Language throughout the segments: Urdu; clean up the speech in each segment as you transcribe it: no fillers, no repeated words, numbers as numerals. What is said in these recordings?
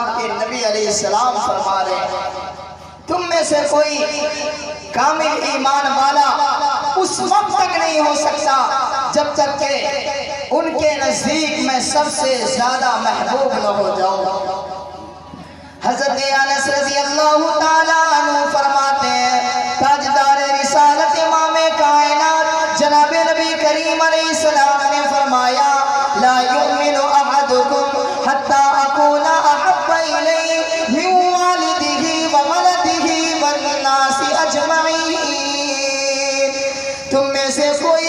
اللہ کے نبی علیہ السلام فرما رہے ہیں تم میں سے کوئی کامل ایمان والا اس وقت تک نہیں ہو سکتا جب تک کہ ان کے نزدیک میں سب سے زیادہ محبوب نہ ہو جاؤں۔ حضرت انس رضی اللہ تعالیٰ عنہ فرماتے ہیں تاجدار رسالت امام کائنات جناب نبی کریم علیہ السلام نے فرمایا لا یؤمن احدکم حتی اکون احب الیہ من والدہ وولدہ والناس اجمعین۔ تم میں سے کوئی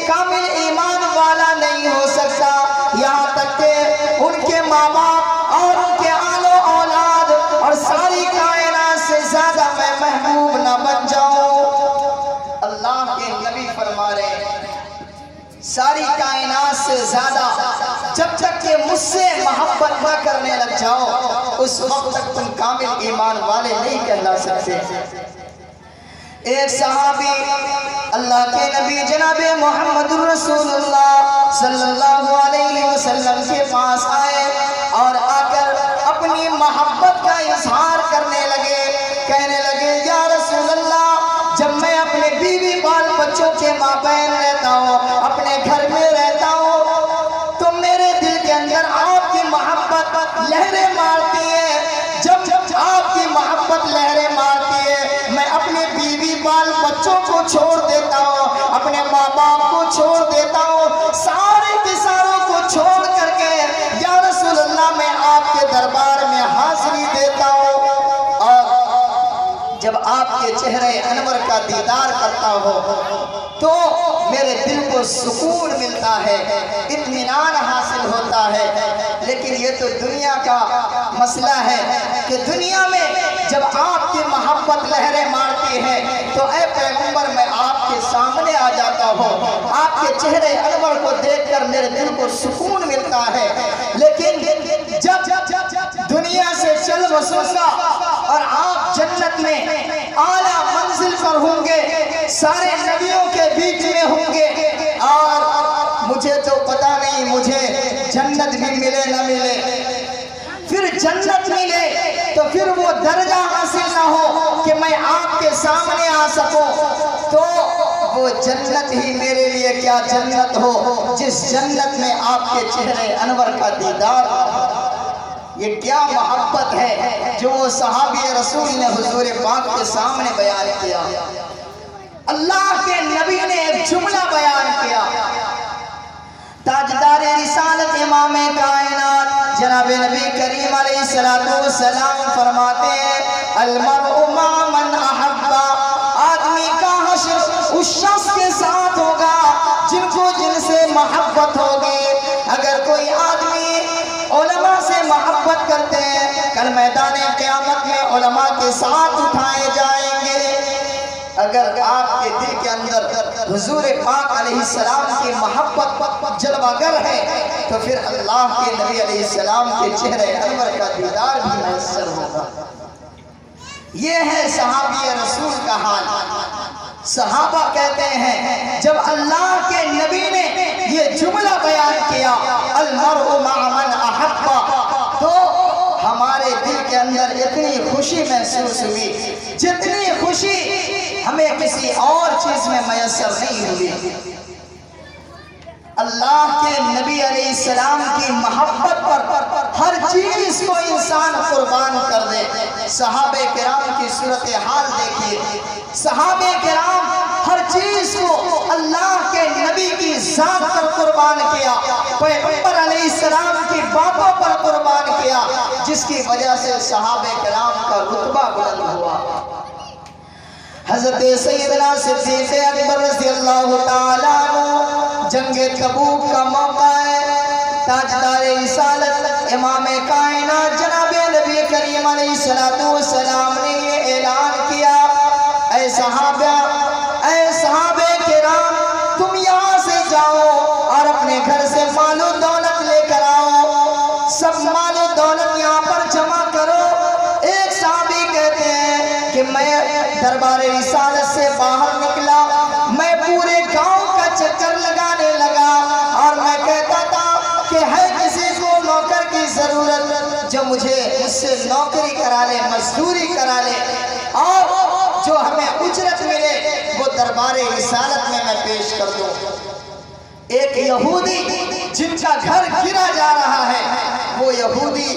کامل ایمان والا نہیں ہو سکتا یہاں تک کہ ان کے ماں باپ اور ان کے آل و اولاد اور ساری کائنات سے زیادہ میں محبوب نہ بن جاؤں۔ اللہ کے نبی فرما رہے ہیں ساری کائنات سے زیادہ جب تک کہ مجھ سے محبت نہ کرنے لگ جاؤ اس وقت تک تم کامل ایمان والے نہیں کہلا سکتے۔ ایک صحابی اللہ کے نبی جناب محمد رسول اللہ صلی اللہ علیہ وسلم کے پاس آئے اور آ کر اپنی محبت کا اظہار کرنے لگے، کہنے لگے یا رسول اللہ جب میں اپنے بیوی بال بچوں کے مابین رہتا ہوں اپنے گھر میں رہتا ہوں تو میرے دل کے اندر آپ کی محبت لہریں مارتی ہے۔ جب آپ کی محبت لہریں مارتی ہے میں اپنے بیوی بال بچوں کو چھوڑ دیتا ہوں، اپنے ماں باپ کو چھوڑ دیتا ہوں، سارے کے ساروں کو چھوڑ کر کے یا رسول اللہ میں آپ کے دربار میں حاضری دیتا ہوں اور جب آپ کے چہرے انور کا دیدار کرتا ہو تو میرے دل کو سکون ملتا ہے، اطمینان حاصل ہوتا ہے۔ لیکن یہ تو دنیا کا مسئلہ ہے کہ دنیا میں جب آپ کی محبت لہریں مارتی ہے تو اے پیغمبر میں آپ کے سامنے آ جاتا ہوں، آپ کے چہرے انور کو دیکھ کر میرے دل کو سکون ملتا ہے۔ لیکن جب دنیا سے چل بسوں گا اور آپ جنت میں اعلیٰ منزل پر ہوں گے، سارے نبیوں کے بیچ میں ہوں گے اور مجھے تو پتہ نہیں مجھے جنت بھی ملے نہ ملے، پھر جنت ملے تو پھر وہ درجہ حاصل نہ ہو کہ میں آپ کے سامنے آ سکوں تو وہ جنت ہی میرے لیے کیا جنت ہو جس جنت میں آپ کے چہرے انور کا دیدار ہو۔ یہ کیا محبت ہے جو وہ صحابی رسول نے حضور پاک کے سامنے بیان کیا۔ اللہ کے نبی نے ایک جملہ بیان کیا، تاجدار رسالت امام کائنات جناب نبی کریم علیہ السلام فرماتے ہیں المرء مع من احب، آدمی کا حشر اس شخص کے ساتھ ہوگا جن سے محبت ہوگی۔ اگر کوئی آدمی علماء سے محبت کرتے ہیں کل میدان قیامت میں علماء کے ساتھ اٹھائے جائیں گے۔ اگر آپ کے دل کے اندر حضور پاک علیہ السلام کی محبت جلوہ گر ہے تو پھر اللہ کے نبی علیہ السلام کے چہرے انور کا دیدار بھی میسر ہوگا۔ یہ ہے صحابی رسول کا حال۔ صحابہ کہتے ہیں جب اللہ کے نبی نے یہ جملہ بیان کیا المرء مع من احب تو ہمارے دل کے اندر اتنی خوشی محسوس ہوئی جتنی خوشی ہمیں کسی اور چیز میں میسر نہیں ہوئی۔ اللہ کے نبی علیہ السلام کی محبت پر ہر چیز کو انسان قربان کر دے۔ صحابہ کرام کی صورتحال دیکھیے، صحابہ کرام ہر چیز کو اللہ کے نبی کی ذات پر قربان کیا، پیغمبر علیہ السلام کی باتوں پر قربان کیا، جس کی وجہ سے صحابہ کرام کا رتبہ بلند ہوا۔ حضرت سیدنا صدیق اکبر رضی اللہ تعالیٰ عنہ جنگ تبوک کا موقع ہے، تاجدار رسالت امام کائنات جناب نبی کریم علیہ السلام نے یہ اعلان کیا اے صحابہ کرام تم یہاں سے جاؤ اور اپنے گھر سے مال و دولت لے کر آؤ، سب مال و دولت یہاں پر جمع کرو۔ ایک صحابی کہتے ہیں کہ میں دربار رسالت سے باہر نکلا، میں پورے گاؤں کا چکر لگانے لگا اور میں کہتا تھا کہ ہے کسی کو نوکر کی ضرورت جو مجھے مجھ مجھ سے نوکری کرا لے، مزدوری کرا لے، اور جو ہمیں اجرت ملے وہ دربار رسالت میں پیش کر دوں۔ ایک یہودی جن کا گھر گرا جا رہا ہے، وہ یہودی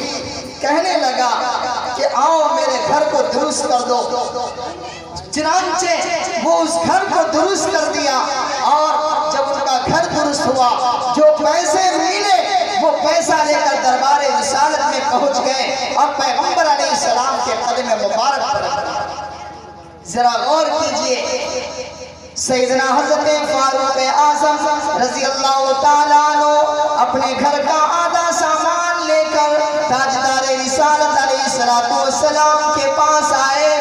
کہنے لگا کہ آؤ میرے گھر کو درست کر دو۔ چنانچہ وہ اس گھر کو درست کر دیا، اور جب ان کا گھر درست ہوا، جو پیسے ملے وہ پیسہ لے کر دربار رسالت میں پہنچ گئے اور پیغمبر علیہ السلام کے قدم مبارک پر رکھا۔ ذرا غور کیجئے، سیدنا حضرت فاروق اعظم رضی اللہ تعالیٰ عنہ اپنے گھر کا آدھا سامان لے کر تاجدار رسالت علیہ السلام کے پاس آئے،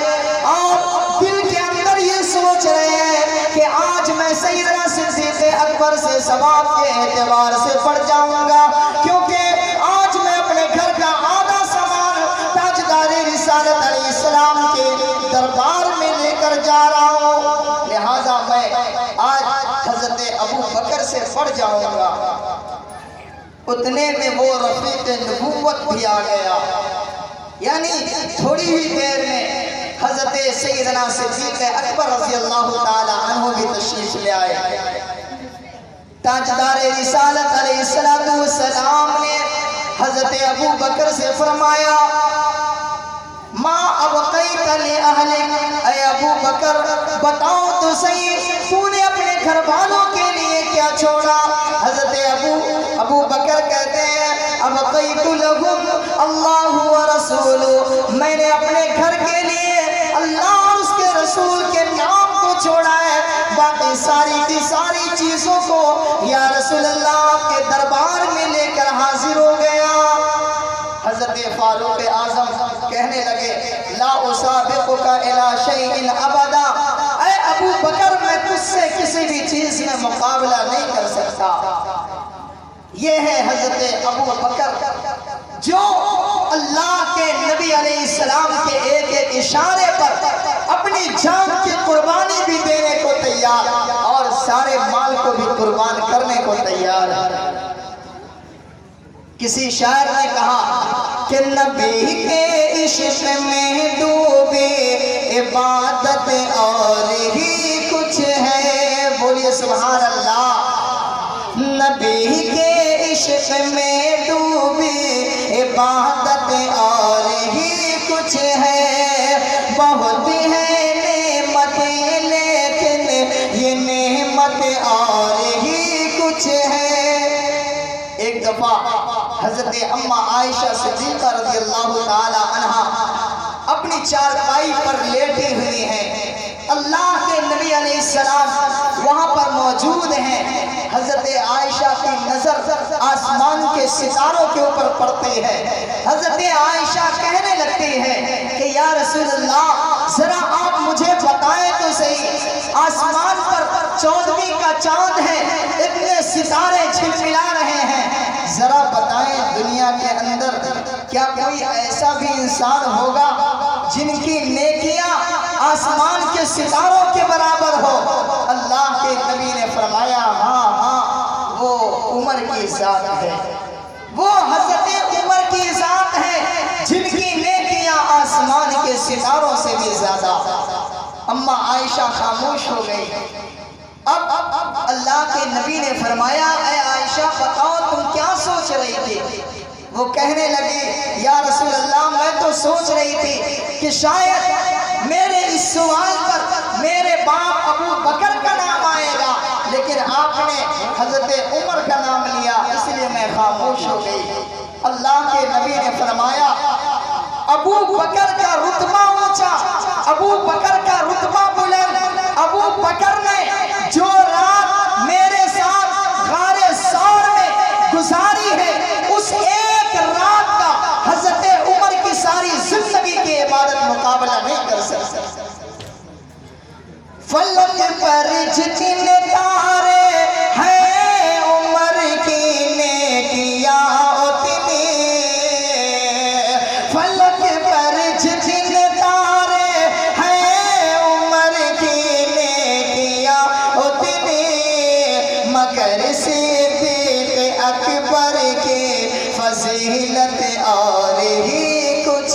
اور دل کے اندر یہ سوچ رہے ہیں کہ آج میں سیدنا صدیق اکبر سے ثواب کے اعتبار سے پڑ جاؤں گا، کیونکہ آج میں اپنے گھر کا آدھا سامان تاجدار رسالت علیہ السلام کے دربار میں لے کر جا رہا ہوں، لہٰذا میں آج حضرت ابو بکر سے پڑ جاؤں گا۔ اتنے میں وہ رفیق نبوت بھی آ گیا، یعنی تھوڑی ہی دیر میں حضرت سیدنا صدیق اکبر رضی اللہ تعالی عنہ بھی تشریف لے آئے۔ تاجدار رسالت علیہ السلام نے حضرت ابو بکر سے فرمایا، ما ابقیت لأہلک، اے ابو بکر بتاؤ تو صحیح تو نے اپنے گھر والوں کے لیے کیا چھوڑا؟ حضرت ابو بکر کہتے ہیں، ابقیت لہم اللہ ورسولہ، میں نے اپنے گھر کے لیے اللہ اور اس کے رسول کے نام کو چھوڑا ہے، باقی ساری کی ساری چیزوں کو یا رسول اللہ آپ کے دربار میں لے کر حاضر ہو گیا۔ حضرت فاروق اعظم کہنے لگے، لا اسابقک الی شیء ابدا، اے ابو بکر میں تجھ سے کسی بھی چیز میں مقابلہ نہیں کر سکتا۔ یہ ہے حضرت ابو بکر جو اللہ کے نبی علیہ السلام کے ایک ایک اشارے پر اپنی جان کی قربانی بھی دینے کو تیار اور سارے مال کو بھی قربان کرنے کو تیار ہے۔ کسی شاعر نے کہا کہ نبی کے عشق میں ڈوبے عبادت اور ہی کچھ ہے، بولیے سبحان اللہ۔ نبی کے عشق میں ڈوبے عبادت اور ہی کچھ ہے، بہت ہے نعمتیں لیکن یہ نعمت اور ہی کچھ ہے۔ ایک دفعہ حضرت اماں عائشہ صدیقہ رضی اللہ تعالی عنہا اپنی چارپائی پر لیٹی ہوئی ہیں، اللہ کے نبی علیہ السلام وہاں پر موجود ہیں۔ حضرت عائشہ کی نظر آسمان کے ستاروں کے اوپر پڑتی ہے، حضرت عائشہ کہنے لگتی ہے کہ یا رسول اللہ ذرا آپ مجھے بتائیں تو صحیح، آسمان پر 14ویں کا چاند ہے، اتنے ستارے جھلملا رہے ہیں، ذرا بتائیں دنیا کے اندر کیا کوئی ایسا بھی انسان ہوگا جن کی نیکیاں آسمان کے ستاروں کے برابر ہو؟ اللہ کے نبی نے فرمایا، ہاں ہاں وہ عمر کی ذات ہے، وہ حضرت عمر کی ذات ہے جن کی نیکیاں آسمان کے ستاروں سے بھی زیادہ۔ اماں عائشہ خاموش ہو گئی۔ اب اللہ کے نبی نے فرمایا، اے عائشہ بتاؤ تم کیا سوچ رہی تھی؟ وہ کہنے لگی، یا رسول اللہ میں تو سوچ رہی تھی کہ شاید میرے اس سوال پر میرے باپ ابو بکر کا نام آئے گا، لیکن آپ نے حضرت عمر کا نام لیا، اس لیے میں خاموش ہو گئی۔ اللہ کے نبی نے فرمایا، ابو بکر کا رتبہ اونچا، ابو بکر کا رتبہ بلند، ابو بکر نے جو رات میرے ساتھ غار ثور میں گزاری ہے، اس ایک رات کا حضرت عمر کی ساری زندگی کی عبادت مقابلہ نہیں کر سکتا۔ فلک پر جتنے تارے ہیں عمر کی نیکیاں اتنی، فلک پر جتنے تارے ہیں عمر کی نیکیاں اتنی، مگر صدیق اکبر کی فضیلت اور ہی کچھ